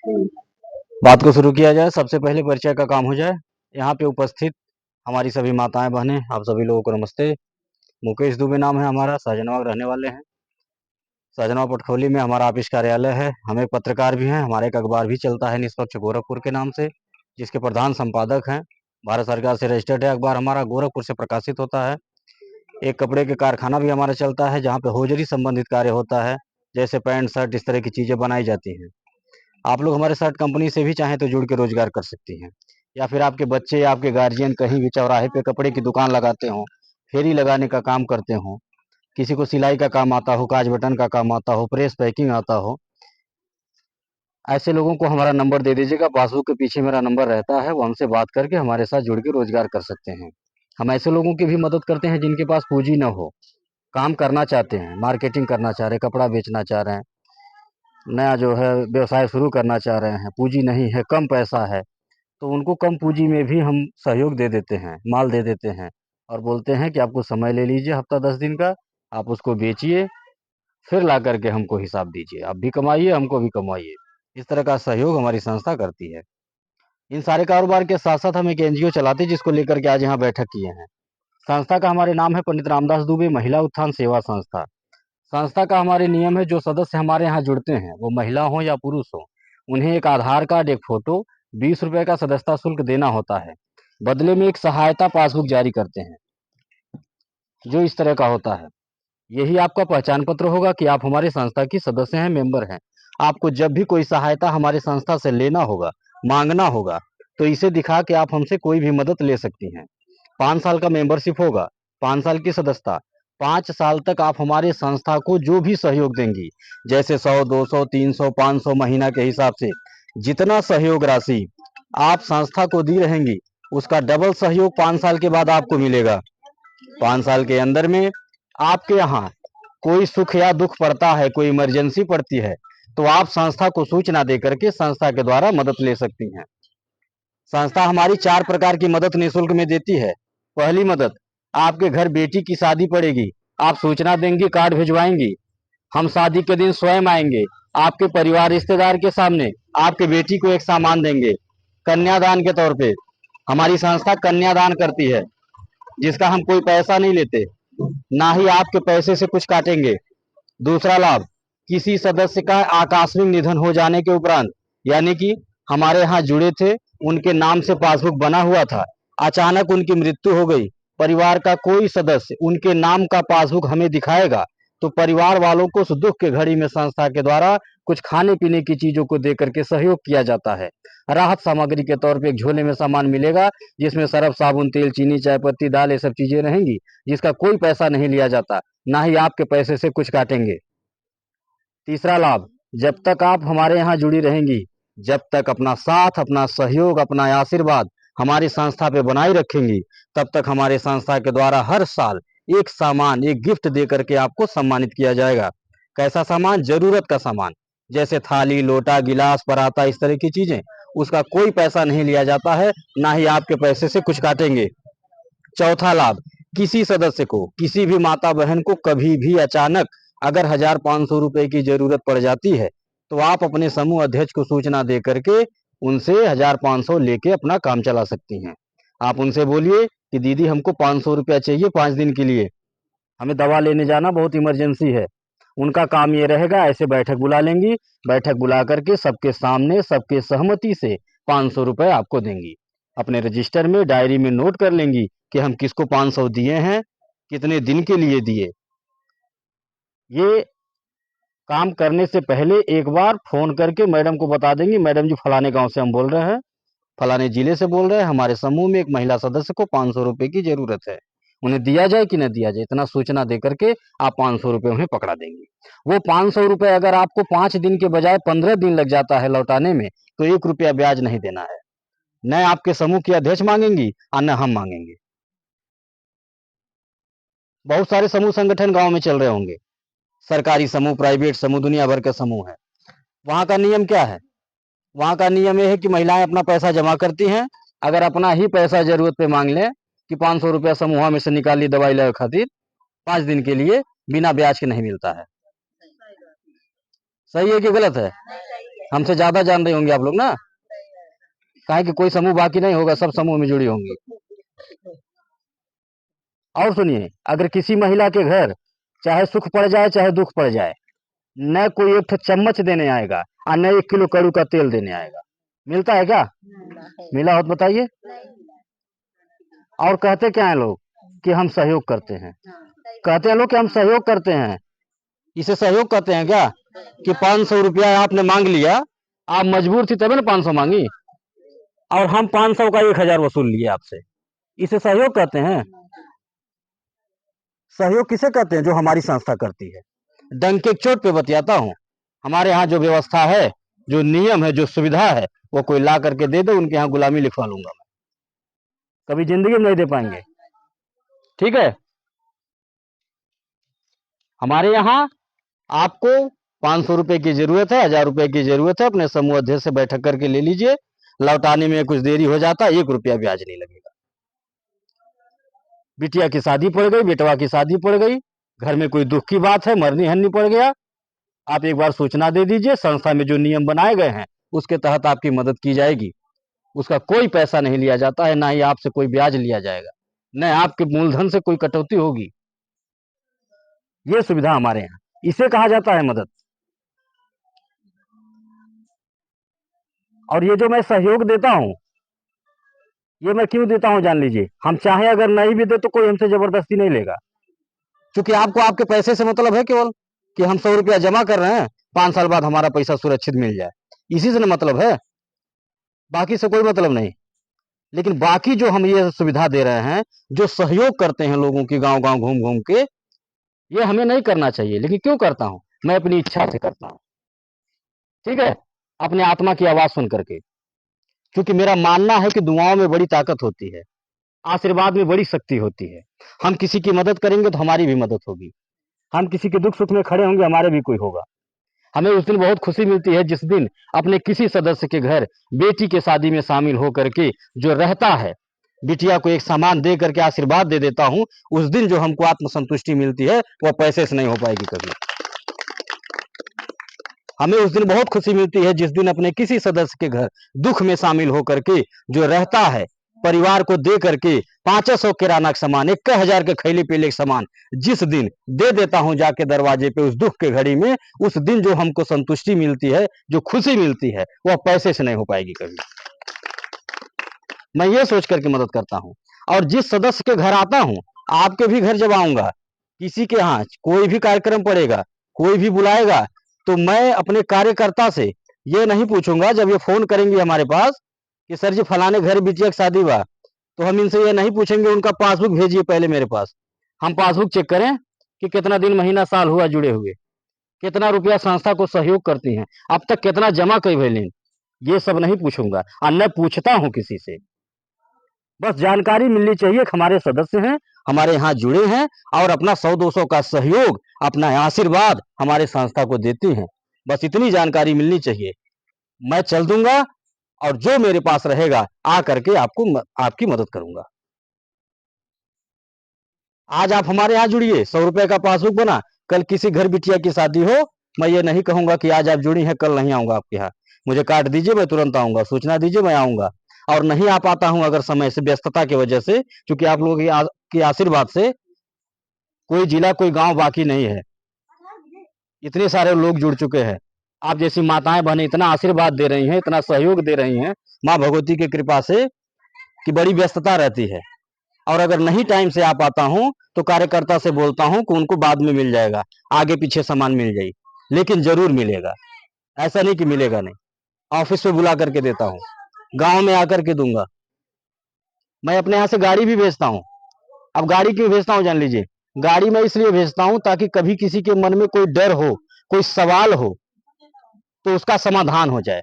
बात को शुरू किया जाए। सबसे पहले परिचय का काम हो जाए। यहाँ पे उपस्थित हमारी सभी माताएं बहनें, आप सभी लोगों को नमस्ते। मुकेश दुबे नाम है हमारा, सहजनवा रहने वाले हैं। सहजनवा पटखोली में हमारा ऑफिस कार्यालय है। हमें पत्रकार भी हैं। हमारा एक अखबार भी चलता है निष्पक्ष गोरखपुर के नाम से, जिसके प्रधान संपादक हैं। भारत सरकार से रजिस्टर्ड है अखबार हमारा, गोरखपुर से प्रकाशित होता है। एक कपड़े के कारखाना भी हमारा चलता है, जहाँ पे होजरी संबंधित कार्य होता है, जैसे पैंट शर्ट इस तरह की चीजें बनाई जाती हैं। आप लोग हमारे साथ कंपनी से भी चाहें तो जुड़ के रोजगार कर सकती हैं, या फिर आपके बच्चे या आपके गार्जियन कहीं भी चौराहे पे कपड़े की दुकान लगाते हो, फेरी लगाने का काम करते हो, किसी को सिलाई का काम आता हो, काज बटन का काम आता हो, प्रेस पैकिंग आता हो, ऐसे लोगों को हमारा नंबर दे दीजिएगा। पासबुक के पीछे मेरा नंबर रहता है, वो हमसे बात करके हमारे साथ जुड़ के रोजगार कर सकते हैं। हम ऐसे लोगों की भी मदद करते हैं जिनके पास पूंजी न हो, काम करना चाहते हैं, मार्केटिंग करना चाह रहे हैं, कपड़ा बेचना चाह रहे हैं, नया जो है व्यवसाय शुरू करना चाह रहे हैं, पूंजी नहीं है, कम पैसा है, तो उनको कम पूंजी में भी हम सहयोग दे देते हैं, माल दे देते हैं और बोलते हैं कि आपको समय ले लीजिए हफ्ता 10 दिन का, आप उसको बेचिए, फिर ला करके हमको हिसाब दीजिए, आप भी कमाइए, हमको भी कमाइए। इस तरह का सहयोग हमारी संस्था करती है। इन सारे कारोबार के साथ साथ हम एक एनजीओ चलाते हैं, जिसको लेकर के आज यहाँ बैठक किए हैं। संस्था का हमारे नाम है पंडित रामदास दुबे महिला उत्थान सेवा संस्था। संस्था का हमारे नियम है, जो सदस्य हमारे यहाँ जुड़ते हैं, वो महिला हो या पुरुष हो, उन्हें एक आधार कार्ड, एक फोटो, 20 रुपए का सदस्यता शुल्क देना होता है। बदले में एक सहायता पासबुक जारी करते हैं, जो इस तरह का होता है। यही आपका पहचान पत्र होगा कि आप हमारी संस्था की सदस्य हैं, मेंबर हैं। आपको जब भी कोई सहायता हमारी संस्था से लेना होगा, मांगना होगा, तो इसे दिखा के आप हमसे कोई भी मदद ले सकती हैं। 5 साल का मेंबरशिप होगा, 5 साल की सदस्यता। 5 साल तक आप हमारी संस्था को जो भी सहयोग देंगी, जैसे 100, 200, 300, 500 महीना के हिसाब से जितना सहयोग राशि आप संस्था को दी रहेंगी, उसका डबल सहयोग 5 साल के बाद आपको मिलेगा। 5 साल के अंदर में आपके यहाँ कोई सुख या दुख पड़ता है, कोई इमरजेंसी पड़ती है, तो आप संस्था को सूचना दे करके संस्था के द्वारा मदद ले सकती हैं। संस्था हमारी 4 प्रकार की मदद निःशुल्क में देती है। पहली मदद, आपके घर बेटी की शादी पड़ेगी, आप सूचना देंगी, कार्ड भिजवाएंगी, हम शादी के दिन स्वयं आएंगे, आपके परिवार रिश्तेदार के सामने आपके बेटी को एक सामान देंगे कन्यादान के तौर पे। हमारी संस्था कन्यादान करती है, जिसका हम कोई पैसा नहीं लेते, ना ही आपके पैसे से कुछ काटेंगे। दूसरा लाभ, किसी सदस्य का आकस्मिक निधन हो जाने के उपरांत, यानी कि हमारे यहाँ जुड़े थे, उनके नाम से पासबुक बना हुआ था, अचानक उनकी मृत्यु हो गई, परिवार का कोई सदस्य उनके नाम का पासबुक हमें दिखाएगा, तो परिवार वालों को उस दुख के घड़ी में संस्था के द्वारा कुछ खाने पीने की चीजों को दे करके सहयोग किया जाता है। राहत सामग्री के तौर पे एक झोले में सामान मिलेगा, जिसमें सरफ, साबुन, तेल, चीनी, चाय पत्ती, दाल, ये सब चीजें रहेंगी, जिसका कोई पैसा नहीं लिया जाता, ना ही आपके पैसे से कुछ काटेंगे। तीसरा लाभ, जब तक आप हमारे यहाँ जुड़ी रहेंगी, जब तक अपना साथ, अपना सहयोग, अपना आशीर्वाद हमारी संस्था पे बनाए रखेंगी, तब तक हमारे संस्था के द्वारा हर साल एक सामान, एक गिफ्ट दे करके आपको सम्मानित किया जाएगा। कैसा सामान? जरूरत का सामान, जैसे थाली, लोटा, गिलास, पराता, इस तरह की चीजें। उसका कोई पैसा नहीं लिया जाता है, ना ही आपके पैसे से कुछ काटेंगे। चौथा लाभ, किसी सदस्य को, किसी भी माता बहन को कभी भी अचानक अगर 1,500 रुपए की जरूरत पड़ जाती है, तो आप अपने समूह अध्यक्ष को सूचना दे करके उनसे 1,500 लेके अपना काम चला सकती हैं। आप उनसे बोलिए कि दीदी हमको 500 रुपया चाहिए 5 दिन के लिए, हमें दवा लेने जाना बहुत इमरजेंसी है। उनका काम ये रहेगा, ऐसे बैठक बुला लेंगी, बैठक बुला करके सबके सामने, सबके सहमति से 500 रुपए आपको देंगी। अपने रजिस्टर में, डायरी में नोट कर लेंगी कि हम किसको 500 दिए हैं, कितने दिन के लिए दिए। ये काम करने से पहले एक बार फोन करके मैडम को बता देंगी, मैडम जी फलाने गांव से हम बोल रहे हैं, फलाने जिले से बोल रहे हैं, हमारे समूह में एक महिला सदस्य को 500 रुपए की जरूरत है, उन्हें दिया जाए कि न दिया जाए। इतना सूचना दे करके आप 500 रुपए उन्हें पकड़ा देंगे। वो 500 रुपए अगर आपको 5 दिन के बजाय 15 दिन लग जाता है लौटाने में, तो 1 रुपया ब्याज नहीं देना है। न आपके समूह की अध्यक्ष मांगेंगी और न हम मांगेंगे। बहुत सारे समूह संगठन गांव में चल रहे होंगे, सरकारी समूह, प्राइवेट समूह, दुनिया भर के समूह है। वहां का नियम क्या है? वहां का नियम यह है कि महिलाएं अपना पैसा जमा करती हैं, अगर अपना ही पैसा जरूरत पे मांग लें कि 500 रुपया समूह में से निकाल ली दवाई ले खातिर 5 दिन के लिए, बिना ब्याज के नहीं मिलता है। सही है कि गलत है? हमसे ज्यादा जान रही होंगी आप लोग ना, काहे कि कोई समूह बाकी नहीं होगा, सब समूह में जुड़ी होंगी। और सुनिए, अगर किसी महिला के घर चाहे सुख पड़ जाए चाहे दुख पड़ जाए, न कोई एक चम्मच देने आएगा और न 1 किलो कड़ू का तेल देने आएगा। मिलता है क्या? मिला हो तो बताइए। और कहते क्या है लोग कि हम सहयोग करते हैं, कहते हैं लोग कि हम सहयोग करते हैं। इसे सहयोग कहते हैं क्या? कि 500 रुपया आपने मांग लिया, आप मजबूर थी तभी ना 500 मांगी, और हम 500 का 1000 वसूल लिए आपसे, इसे सहयोग कहते हैं? सहयोग किसे कहते हैं? जो हमारी संस्था करती है। डंके की चोट पे बतियाता हूँ, हमारे यहाँ जो व्यवस्था है, जो नियम है, जो सुविधा है, वो कोई ला करके दे दे, उनके यहाँ गुलामी लिखवा लूंगा मैं, कभी जिंदगी में नहीं दे पाएंगे। ठीक है? हमारे यहाँ आपको 500 रुपए की जरूरत है, 1000 रुपए की जरूरत है, अपने समूह अध्यक्ष से बैठक करके ले लीजिए, लौटाने में कुछ देरी हो जाता, 1 रुपया ब्याज नहीं लगेगा। बिटिया की शादी पड़ गई, बेटवा की शादी पड़ गई, घर में कोई दुख की बात है, मरनी हन्नी पड़ गया, आप एक बार सूचना दे दीजिए, संस्था में जो नियम बनाए गए हैं उसके तहत आपकी मदद की जाएगी। उसका कोई पैसा नहीं लिया जाता है, ना ही आपसे कोई ब्याज लिया जाएगा, न आपके मूलधन से कोई कटौती होगी। ये सुविधा हमारे यहाँ, इसे कहा जाता है मदद। और ये जो मैं सहयोग देता हूँ, ये मैं क्यों देता हूँ जान लीजिए। हम चाहे अगर नहीं भी दे तो कोई हमसे जबरदस्ती नहीं लेगा, क्योंकि आपको आपके पैसे से मतलब है केवल कि हम 100 रुपया जमा कर रहे हैं, 5 साल बाद हमारा पैसा सुरक्षित मिल जाए, इसी से ना मतलब है, बाकी से कोई मतलब नहीं। लेकिन बाकी जो हम ये सुविधा दे रहे हैं, जो सहयोग करते हैं लोगों की गांव गांव घूम घूम के, ये हमें नहीं करना चाहिए, लेकिन क्यों करता हूं? मैं अपनी इच्छा से करता हूं। ठीक है? अपने आत्मा की आवाज सुन करके, क्योंकि मेरा मानना है कि दुआओं में बड़ी ताकत होती है, आशीर्वाद में बड़ी शक्ति होती है। हम किसी की मदद करेंगे तो हमारी भी मदद होगी, हम किसी के दुख सुख में खड़े होंगे, हमारे भी कोई होगा। हमें उस दिन बहुत खुशी मिलती है जिस दिन अपने किसी सदस्य के घर बेटी के शादी में शामिल होकर के जो रहता है, बिटिया को एक सामान दे करके आशीर्वाद दे देता हूं, उस दिन जो हमको आत्मसंतुष्टि मिलती है वह पैसे से नहीं हो पाएगी कभी। हमें उस दिन बहुत खुशी मिलती है जिस दिन अपने किसी सदस्य के घर दुख में शामिल होकर के जो रहता है, परिवार को दे करके 500 किराना का सामान, 1000 के खैली पीले का सामान जिस दिन दे देता हूं जाके दरवाजे पे उस दुख के घड़ी में, उस दिन जो हमको संतुष्टि मिलती है, जो खुशी मिलती है, वह पैसे से नहीं हो पाएगी कभी। मैं ये सोच करके मदद करता हूं। और जिस सदस्य के घर आता हूं, आपके भी घर जब आऊंगा, किसी के यहाँ कोई भी कार्यक्रम पड़ेगा, कोई भी बुलाएगा, तो मैं अपने कार्यकर्ता से ये नहीं पूछूंगा, जब ये फोन करेंगे हमारे पास कि सर जी फलाने घर बिटिया की शादी बा, तो हम इनसे ये नहीं पूछेंगे उनका पासबुक भेजिए पहले मेरे पास, हम पासबुक चेक करें कि कितना दिन महीना साल हुआ जुड़े हुए, कितना रुपया संस्था को सहयोग करती हैं, अब तक कितना जमा कई भैलिन, ये सब नहीं पूछूंगा और न पूछता हूं किसी से। बस जानकारी मिलनी चाहिए कि हमारे सदस्य हैं, हमारे यहाँ जुड़े हैं और अपना 100-200 का सहयोग, अपना आशीर्वाद हमारे संस्था को देती हैं, बस इतनी जानकारी मिलनी चाहिए। मैं चल दूंगा और जो मेरे पास रहेगा आ करके आपकी मदद करूंगा। आज आप हमारे यहाँ जुड़िए, 100 रुपए का पासबुक बना, कल किसी घर बिटिया की शादी हो, मैं ये नहीं कहूंगा कि आज आप जुड़ी हैं कल नहीं आऊंगा आपके यहाँ, मुझे कार्ड दीजिए मैं तुरंत आऊंगा, सूचना दीजिए मैं आऊंगा। और नहीं आ पाता हूं अगर समय से, व्यस्तता की वजह से, क्योंकि आप लोगों की आशीर्वाद से कोई जिला कोई गांव बाकी नहीं है, इतने सारे लोग जुड़ चुके हैं। आप जैसी माताएं बहनें इतना आशीर्वाद दे रही हैं, इतना सहयोग दे रही हैं, माँ भगवती की कृपा से, कि बड़ी व्यस्तता रहती है। और अगर नहीं टाइम से आ पाता हूं तो कार्यकर्ता से बोलता हूं कि उनको बाद में मिल जाएगा, आगे पीछे सामान मिल जाए, लेकिन जरूर मिलेगा, ऐसा नहीं कि मिलेगा नहीं। ऑफिस में बुला करके देता हूँ, गांव में आकर के दूंगा। मैं अपने यहाँ से गाड़ी भी भेजता हूँ। अब गाड़ी क्यों भेजता हूँ जान लीजिए, गाड़ी मैं इसलिए भेजता हूँ ताकि कभी किसी के मन में कोई डर हो, कोई सवाल हो, तो उसका समाधान हो जाए।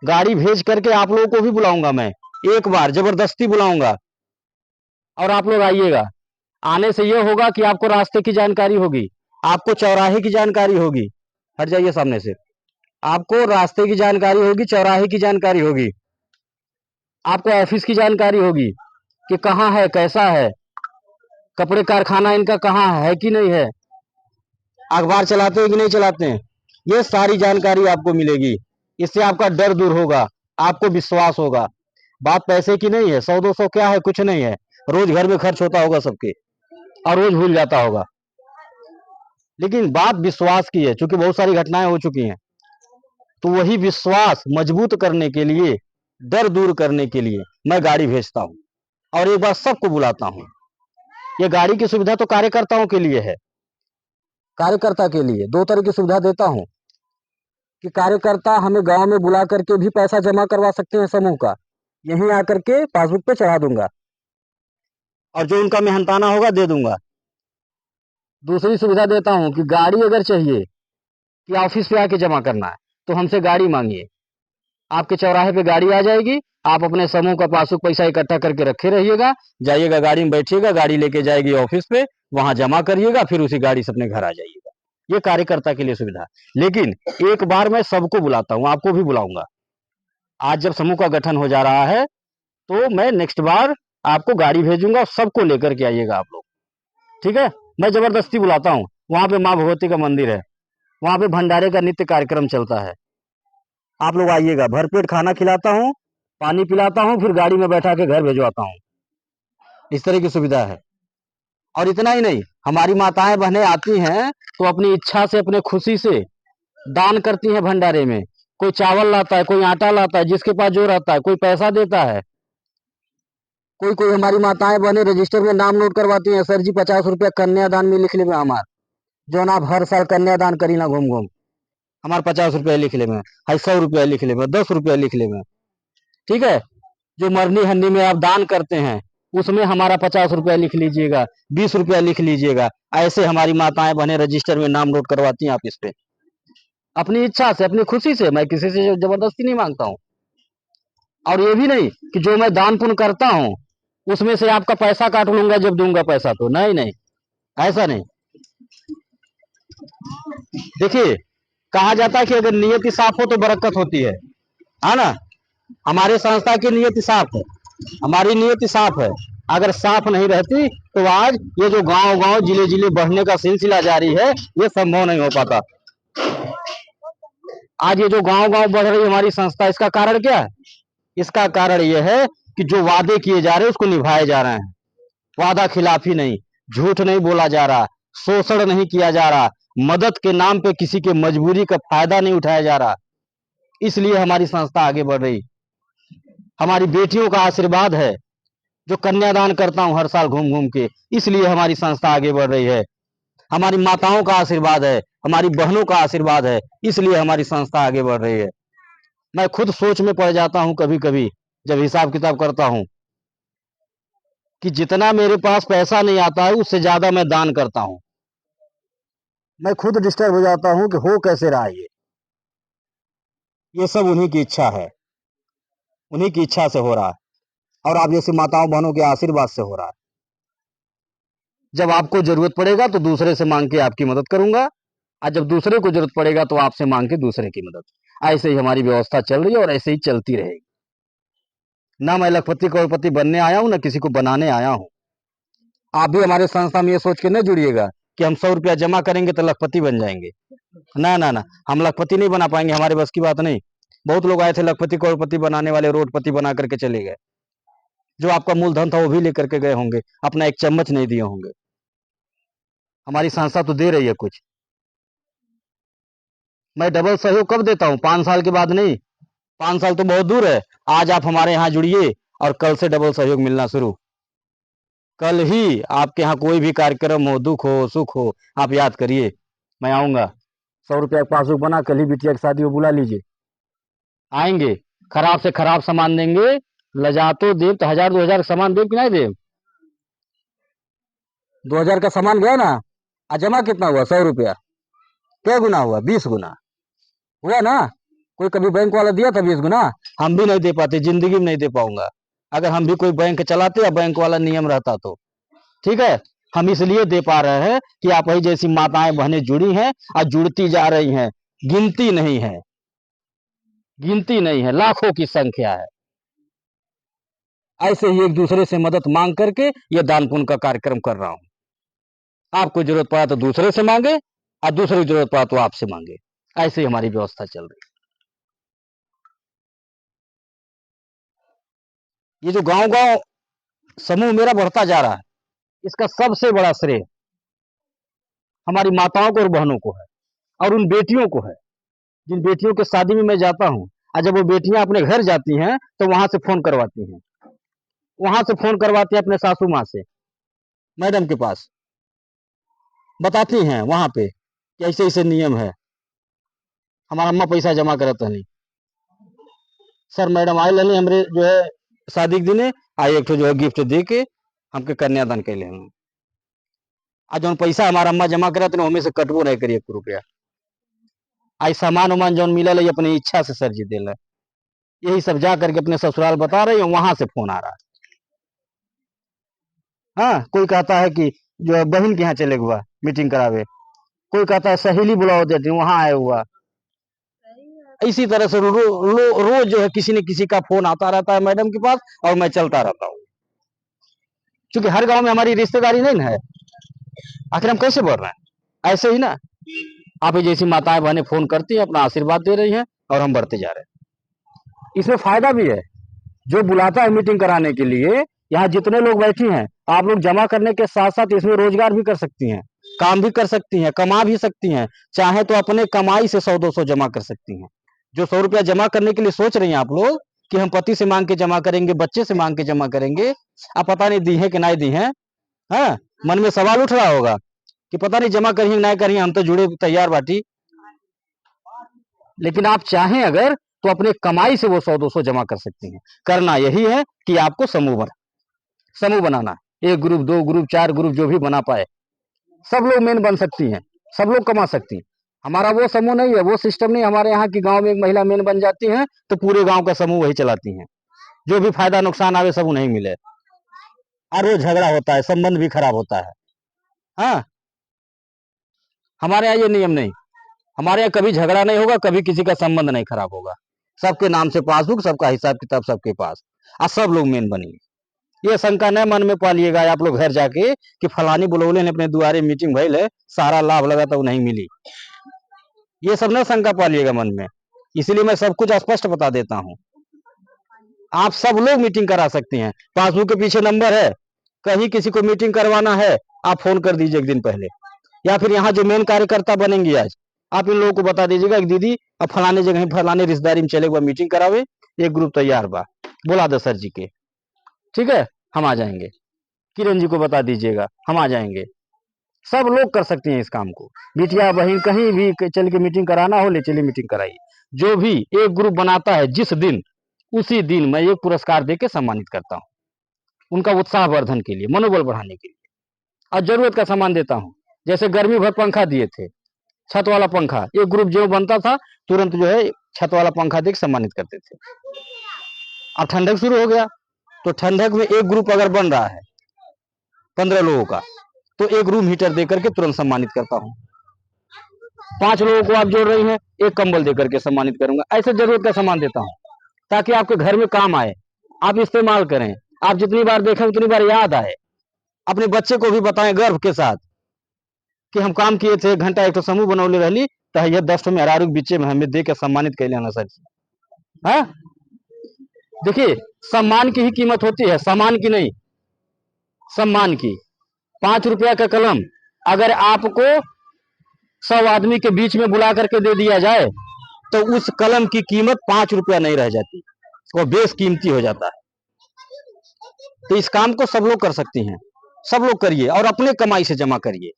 गाड़ी भेज करके आप लोगों को भी बुलाऊंगा, मैं एक बार जबरदस्ती बुलाऊंगा और आप लोग आइएगा। आने से यह होगा कि आपको रास्ते की जानकारी होगी, आपको चौराहे की जानकारी होगी, हट जाइए सामने से, आपको रास्ते की जानकारी होगी, चौराहे की जानकारी होगी, आपको ऑफिस की जानकारी होगी कि कहाँ है, कैसा है, कपड़े कारखाना इनका कहाँ है कि नहीं है, अखबार चलाते हैं कि नहीं चलाते हैं, ये सारी जानकारी आपको मिलेगी। इससे आपका डर दूर होगा, आपको विश्वास होगा। बात पैसे की नहीं है, 100-200 क्या है, कुछ नहीं है। रोज घर में खर्च होता होगा सबके और रोज भूल जाता होगा, लेकिन बात विश्वास की है। चूंकि बहुत सारी घटनाएं हो चुकी हैं, तो वही विश्वास मजबूत करने के लिए, डर दूर करने के लिए मैं गाड़ी भेजता हूं और एक बार सबको बुलाता हूं। ये गाड़ी की सुविधा तो कार्यकर्ताओं के लिए है। कार्यकर्ता के लिए दो तरह की सुविधा देता हूं कि कार्यकर्ता हमें गांव में बुला करके भी पैसा जमा करवा सकते हैं समूह का, यहीं आकर के पासबुक पे चढ़ा दूंगा और जो उनका मेहनताना होगा दे दूंगा। दूसरी सुविधा देता हूं कि गाड़ी अगर चाहिए कि ऑफिस पे आके जमा करना है, तो हमसे गाड़ी मांगिए, आपके चौराहे पे गाड़ी आ जाएगी। आप अपने समूह का पासबुक पैसा इकट्ठा करके रखे रहिएगा, जाइएगा गाड़ी में बैठिएगा, गाड़ी लेके जाएगी ऑफिस पे, वहां जमा करिएगा, फिर उसी गाड़ी से अपने घर आ जाइएगा। ये कार्यकर्ता के लिए सुविधा। लेकिन एक बार मैं सबको बुलाता हूं, आपको भी बुलाऊंगा। आज जब समूह का गठन हो जा रहा है, तो मैं नेक्स्ट बार आपको गाड़ी भेजूंगा, सबको लेकर के आइएगा आप लोग, ठीक है। मैं जबरदस्ती बुलाता हूँ। वहां पे माँ भगवती का मंदिर है, वहां पे भंडारे का नित्य कार्यक्रम चलता है। आप लोग आइएगा, भरपेट खाना खिलाता हूँ, पानी पिलाता हूँ, फिर गाड़ी में बैठा के घर भिजवाता हूँ। इस तरह की सुविधा है। और इतना ही नहीं, हमारी माताएं बहनें आती हैं तो अपनी इच्छा से, अपने खुशी से दान करती हैं भंडारे में। कोई चावल लाता है, कोई आटा लाता है, जिसके पास जो रहता है, कोई पैसा देता है। कोई कोई हमारी माताएं बहनें रजिस्टर में नाम नोट करवाती हैं, सर जी 50 रुपया कन्यादान में लिख ले में हमार, जो आप हर साल कन्यादान करी ना घूम घूम, हमारे 50 रुपया लिख ले में, 100 रुपया लिख ले में, 10 रुपया लिख ले में, ठीक है। जो मरनी हन्नी में आप दान करते हैं, उसमें हमारा 50 रुपया लिख लीजिएगा, 20 रुपया लिख लीजिएगा। ऐसे हमारी माताएं बहनें रजिस्टर में नाम नोट करवाती हैं आप इस पे, अपनी इच्छा से, अपनी खुशी से। मैं किसी से जबरदस्ती नहीं मांगता हूँ। और ये भी नहीं कि जो मैं दान पुण्य करता हूँ उसमें से आपका पैसा काट लूंगा जब दूंगा पैसा, तो नहीं नहीं, ऐसा नहीं। देखिए, कहा जाता है कि अगर नियति साफ हो तो बरकत होती है ना। हमारे संस्था की नियति साफ है, हमारी नियति साफ है। अगर साफ नहीं रहती तो आज ये जो गांव गांव जिले जिले बढ़ने का सिलसिला जारी है, ये संभव नहीं हो पाता। आज ये जो गांव गांव बढ़ रही हमारी संस्था, इसका कारण क्या है? इसका कारण यह है कि जो वादे किए जा रहे हैं उसको निभाए जा रहे हैं। वादा खिलाफी नहीं, झूठ नहीं बोला जा रहा, शोषण नहीं किया जा रहा, मदद के नाम पे किसी के मजबूरी का फायदा नहीं उठाया जा रहा। इसलिए हमारी संस्था आगे बढ़ रही। हमारी बेटियों का आशीर्वाद है, जो कन्यादान करता हूं हर साल घूम घूम के, इसलिए हमारी संस्था आगे बढ़ रही है। हमारी माताओं का आशीर्वाद है, हमारी बहनों का आशीर्वाद है, इसलिए हमारी संस्था आगे बढ़ रही है। मैं खुद सोच में पड़ जाता हूं कभी कभी, जब हिसाब किताब करता हूं, कि जितना मेरे पास पैसा नहीं आता है उससे ज्यादा मैं दान करता हूं। मैं खुद डिस्टर्ब हो जाता हूं कि हो कैसे रहा ये सब उन्हीं की इच्छा है, उन्हीं की इच्छा से हो रहा है, और आप जैसी माताओं बहनों के आशीर्वाद से हो रहा है। जब आपको जरूरत पड़ेगा तो दूसरे से मांग के आपकी मदद करूंगा, और जब दूसरे को जरूरत पड़ेगा तो आपसे मांग के दूसरे की मदद। ऐसे ही हमारी व्यवस्था चल रही है और ऐसे ही चलती रहेगी। ना मैं लखपति करोड़पति बनने आया हूं, ना किसी को बनाने आया हूं। आप भी हमारे संस्था में ये सोच के न जुड़िएगा कि हम 100 रुपया जमा करेंगे तो लखपति बन जाएंगे। ना ना ना, हम लखपति नहीं बना पाएंगे, हमारे बस की बात नहीं। बहुत लोग आए थे लखपति करोड़पति बनाने वाले, रोडपति बना करके चले गए। जो आपका मूलधन था वो भी लेकर के गए होंगे, अपना एक चम्मच नहीं दिए होंगे। हमारी संस्था तो दे रही है कुछ। मैं डबल सहयोग कब देता हूँ? 5 साल के बाद नहीं। 5 साल तो बहुत दूर है। आज आप हमारे यहाँ जुड़िए और कल से डबल सहयोग मिलना शुरू। कल ही आपके यहाँ कोई भी कार्यक्रम हो, दुख हो सुख हो, आप याद करिए, मैं आऊंगा। 100 रुपया पासबुक बना, कल ही बिटिया की शादी को बुला लीजिए, आएंगे। खराब से खराब सामान देंगे, लजा तो देव, तो 1000-2000 का सामान देव कि नहीं देव? 2000 का सामान गया ना, जमा कितना हुआ? 100 रुपया। क्या गुना हुआ? 20 गुना हुआ ना। कोई कभी बैंक वाला दिया था 20 गुना? हम भी नहीं दे पाते, जिंदगी में नहीं दे पाऊंगा। अगर हम भी कोई बैंक चलाते या बैंक वाला नियम रहता तो, ठीक है। हम इसलिए दे पा रहे हैं कि आप ही जैसी माताएं बहनें जुड़ी हैं और जुड़ती जा रही हैं। गिनती नहीं है, गिनती नहीं है, लाखों की संख्या है। ऐसे ही एक दूसरे से मदद मांग करके ये दान पुण्य का कार्यक्रम कर रहा हूं। आपको जरूरत पड़ा तो दूसरे से मांगे, और दूसरे की जरूरत पड़ा तो आपसे मांगे। ऐसे ही हमारी व्यवस्था चल रही है। ये जो गांव गांव समूह मेरा बढ़ता जा रहा है, इसका सबसे बड़ा श्रेय हमारी माताओं को और बहनों को है, और उन बेटियों को है जिन बेटियों के शादी में मैं जाता हूं, और जब वो बेटियां अपने घर जाती हैं तो वहां से फोन करवाती हैं, वहां से फोन करवाती हैं अपने सासू माँ से, मैडम के पास बताती हैं वहां पे कि ऐसे ऐसे नियम है, हमारा अम्मा पैसा जमा करत नहीं, सर मैडम आए लनी हमरे जो है शादी के दिने आई एक जो है गिफ्ट दे के हमके कन्यादान कैले हैं, आज जौन पैसा हमारा अम्मा जमा करत नहीं हमें से कटबो नहीं करी 1 रुपया, आज सामान उमान जौन मिलल है अपनी इच्छा से सर जी दिल, यही सब जा करके अपने ससुराल बता रही हूँ, वहां से फोन आ रहा है। हाँ, कोई कहता है कि जो है बहन के यहाँ चले हुआ मीटिंग करावे, कोई कहता है सहेली बुलाओ देती हूँ वहां आया हुआ, इसी तरह से रोज जो है किसी न किसी का फोन आता रहता है मैडम के पास, और मैं चलता रहता हूँ, क्योंकि हर गांव में हमारी रिश्तेदारी नहीं है, आखिर हम कैसे बढ़ रहे हैं, ऐसे ही ना आप ही जैसी माताएं बहनें फोन करती हैं, अपना आशीर्वाद दे रही हैं, और हम बढ़ते जा रहे हैं। इसमें फायदा भी है, जो बुलाता है मीटिंग कराने के लिए, यहाँ जितने लोग बैठी हैं आप लोग जमा करने के साथ साथ इसमें रोजगार भी कर सकती हैं, काम भी कर सकती हैं, कमा भी सकती हैं, चाहे तो अपने कमाई से 100-200 जमा कर सकती हैं। जो 100 रुपया जमा करने के लिए सोच रही हैं आप लोग कि हम पति से मांग के जमा करेंगे, बच्चे से मांग के जमा करेंगे, आप पता नहीं दी है कि नहीं दी है, हाँ, मन में सवाल उठ रहा होगा कि पता नहीं जमा करिए नहीं करिए, हम तो जुड़े तैयार बाटी, लेकिन आप चाहें अगर तो अपने कमाई से वो 100-200 जमा कर सकती हैं। करना यही है कि आपको समूह बनाना, 1 ग्रुप 2 ग्रुप 4 ग्रुप जो भी बना पाए, सब लोग मेन बन सकती हैं, सब लोग कमा सकती हैं। हमारा वो समूह नहीं है, वो सिस्टम नहीं, हमारे यहाँ की गांव में एक महिला मेन बन जाती है तो पूरे गांव का समूह वही चलाती हैं, जो भी फायदा नुकसान आवे सब उन्हें मिले, और वो झगड़ा होता है, संबंध भी खराब होता है। हाँ, हमारे यहाँ ये नियम नहीं, हमारे यहाँ कभी झगड़ा नहीं होगा, कभी किसी का संबंध नहीं खराब होगा, सबके नाम से पासबुक, सबका हिसाब किताब सबके पास, और सब लोग मेन बनिए। ये शंका न मन में पालिएगा आप लोग घर जाके कि फलानी बुलौले ने अपने दुआरे मीटिंग भइल है, सारा लाभ लगा तो नहीं मिली, ये सब न शंका पालिएगा मन में, इसलिए मैं सब कुछ स्पष्ट बता देता हूँ। आप सब लोग मीटिंग करा सकती हैं, पासबुक के पीछे नंबर है, कहीं किसी को मीटिंग करवाना है आप फोन कर दीजिए 1 दिन पहले, या फिर यहाँ जो मेन कार्यकर्ता बनेंगी आज आप इन लोगों को बता दीजिएगा कि दीदी अब फलाने जगह फलाने रिश्तेदारी में चले हुआ मीटिंग करावे, 1 ग्रुप तैयार बा, बुला दो सर जी के, ठीक है हम आ जाएंगे, किरण जी को बता दीजिएगा हम आ जाएंगे, सब लोग कर सकते हैं इस काम को, बिटिया बहन कहीं भी चल के मीटिंग कराना हो ले चलिए मीटिंग कराइए। जो भी 1 ग्रुप बनाता है जिस दिन, उसी दिन मैं एक पुरस्कार देके सम्मानित करता हूँ, उनका उत्साह वर्धन के लिए, मनोबल बढ़ाने के लिए, और जरूरत का सामान देता हूँ। जैसे गर्मी भर पंखा दिए थे, छत वाला पंखा, 1 ग्रुप जो बनता था तुरंत जो है छत वाला पंखा देकर सम्मानित करते थे। अब ठंडक शुरू हो गया तो ठंडक में 1 ग्रुप अगर बन रहा है 15 लोगों का, तो 1 रूम हीटर देकर के तुरंत सम्मानित करता हूँ। 5 लोगों को आप जोड़ रही हैं, 1 कंबल देकर के सम्मानित करूंगा, ऐसे जरूरत का सामान देता हूँ ताकि आपके घर में काम आए, आप इस्तेमाल करें, आप जितनी बार देखें उतनी बार याद आए, अपने बच्चे को भी बताएं गर्व के साथ कि हम काम किए थे, 1 घंटा एक तो समूह बनौले रहली तो ये 10 में हरारू बीचे में हमें दे के सम्मानित कैले ना सर। हाँ, देखिए सम्मान की ही कीमत होती है, सामान की नहीं, सम्मान की। 5 रुपया का कलम अगर आपको 100 आदमी के बीच में बुला करके दे दिया जाए तो उस कलम की कीमत 5 रुपया नहीं रह जाती, वो बेशकीमती हो जाता है। तो इस काम को सब लोग कर सकती हैं, सब लोग करिए और अपने कमाई से जमा करिए।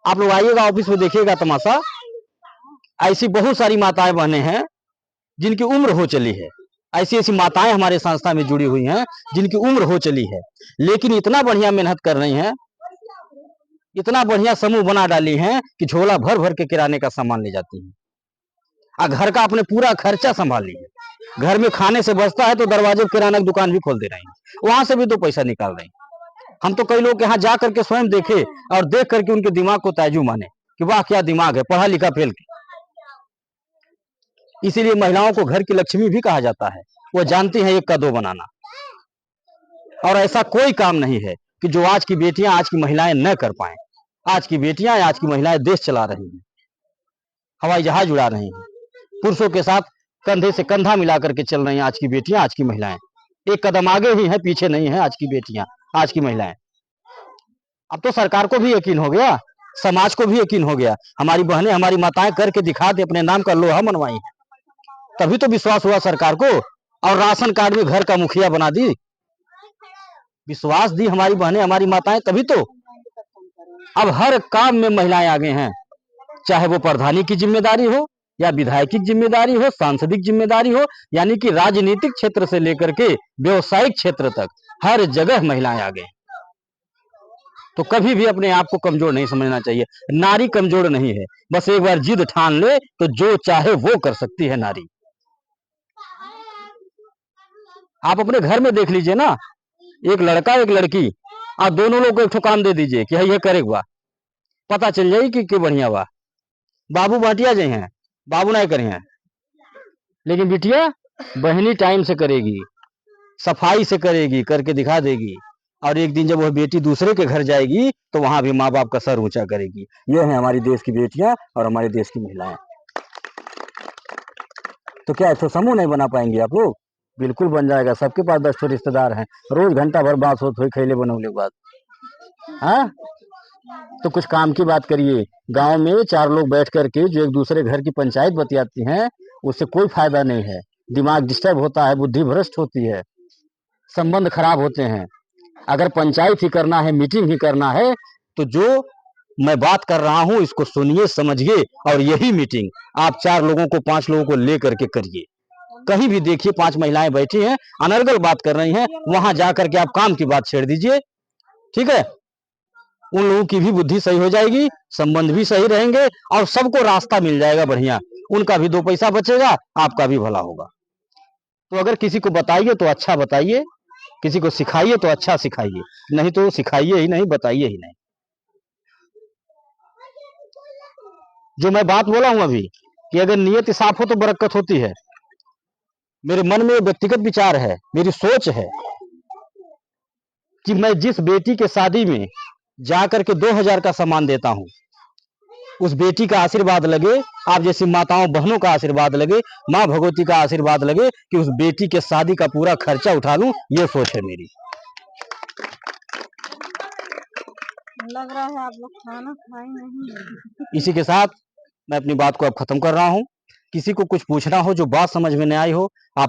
आप लोग आइएगा ऑफिस में देखिएगा तमाशा, ऐसी बहुत सारी माताएं बहने हैं जिनकी उम्र हो चली है, ऐसी ऐसी माताएं हमारे संस्था में जुड़ी हुई हैं जिनकी उम्र हो चली है, लेकिन इतना बढ़िया मेहनत कर रही हैं, इतना बढ़िया समूह बना डाली हैं कि झोला भर भर के किराने का सामान ले जाती हैं, और घर का अपने पूरा खर्चा संभाल ली है। घर में खाने से बचता है तो दरवाजे किराना की दुकान भी खोल दे रही हैं, वहां से भी 2 पैसा निकाल रही हैं। हम तो कई लोग यहाँ जा करके स्वयं देखे और देख करके उनके दिमाग को ताजू माने कि वाह क्या दिमाग है, पढ़ा लिखा फेल के। इसीलिए महिलाओं को घर की लक्ष्मी भी कहा जाता है, वो जानती हैं 1 का 2 बनाना, और ऐसा कोई काम नहीं है कि जो आज की बेटियां आज की महिलाएं न कर पाए। आज की बेटियां आज की महिलाएं देश चला रही हैं। हवाई जहाज उड़ा रही हैं, पुरुषों के साथ कंधे से कंधा मिला करके चल रही हैं आज की बेटियां, आज की महिलाएं। एक कदम आगे ही हैं, पीछे नहीं है आज की बेटियां, आज की महिलाएं। अब तो सरकार को भी यकीन हो गया, समाज को भी यकीन हो गया, हमारी बहनें, हमारी माताएं करके दिखा दे, अपने नाम का लोहा मनवाई है। तभी तो विश्वास हुआ सरकार को, और राशन कार्ड में घर का मुखिया बना दी। विश्वास दी हमारी बहनें, हमारी माताएं, तभी तो अब हर काम में महिलाएं आगे हैं। चाहे वो प्रधानी की जिम्मेदारी हो, या विधायक की जिम्मेदारी हो, सांसदिक जिम्मेदारी हो, यानी कि राजनीतिक क्षेत्र से लेकर के व्यवसायिक क्षेत्र तक हर जगह महिलाएं आगे हैं। तो कभी भी अपने आप को कमजोर नहीं समझना चाहिए। नारी कमजोर नहीं है, बस एक बार जिद ठान ले तो जो चाहे वो कर सकती है नारी। आप अपने घर में देख लीजिए ना, एक लड़का एक लड़की, आप दोनों लोग को एक ठो काम दे दीजिए कि ये करे बा, पता चल जाए कि बढ़िया बा। बाबू बाटिया जे हैं, बाबू नहीं करे हैं, लेकिन बिटिया बहनी टाइम से करेगी, सफाई से करेगी, करके दिखा देगी। और एक दिन जब वह बेटी दूसरे के घर जाएगी तो वहां भी माँ बाप का सर ऊंचा करेगी। ये है हमारी देश की बेटियां और हमारे देश की महिलाएं। तो क्या तो समूह नहीं बना पाएंगे आप लोग? बिल्कुल बन जाएगा। सबके पास 10 रिश्तेदार हैं, रोज घंटा भर बात होती हुई खैले बनौले बात। हाँ, तो कुछ काम की बात करिए। गांव में 4 लोग बैठ करके जो एक दूसरे घर की पंचायत बतियाती हैं, उससे कोई फायदा नहीं है। दिमाग डिस्टर्ब होता है, बुद्धि भ्रष्ट होती है, संबंध खराब होते हैं। अगर पंचायत ही करना है, मीटिंग ही करना है, तो जो मैं बात कर रहा हूं इसको सुनिए, समझिए, और यही मीटिंग आप 4 लोगों को, 5 लोगों को लेकर के करिए। कहीं भी देखिए 5 महिलाएं बैठी हैं, अनर्गल बात कर रही हैं, वहां जाकर के आप काम की बात छेड़ दीजिए। ठीक है, उन लोगों की भी बुद्धि सही हो जाएगी, संबंध भी सही रहेंगे, और सबको रास्ता मिल जाएगा बढ़िया। उनका भी 2 पैसा बचेगा, आपका भी भला होगा। तो अगर किसी को बताइए तो अच्छा बताइए, किसी को सिखाइए तो अच्छा सिखाइए, नहीं तो सिखाइए ही नहीं, बताइए ही नहीं। जो मैं बात बोला हूं अभी, कि अगर नियत साफ हो तो बरकत होती है। मेरे मन में व्यक्तिगत विचार है, मेरी सोच है कि मैं जिस बेटी के शादी में जाकर के 2000 का सामान देता हूं, उस बेटी का आशीर्वाद लगे, आप जैसी माताओं बहनों का आशीर्वाद लगे, माँ भगवती का आशीर्वाद लगे, कि उस बेटी के शादी का पूरा खर्चा उठा लूं, ये सोच है मेरी। लग रहा है आप लोग खाना खाए नहीं। इसी के साथ मैं अपनी बात को अब खत्म कर रहा हूं। किसी को कुछ पूछना हो, जो बात समझ में नहीं आई हो, आप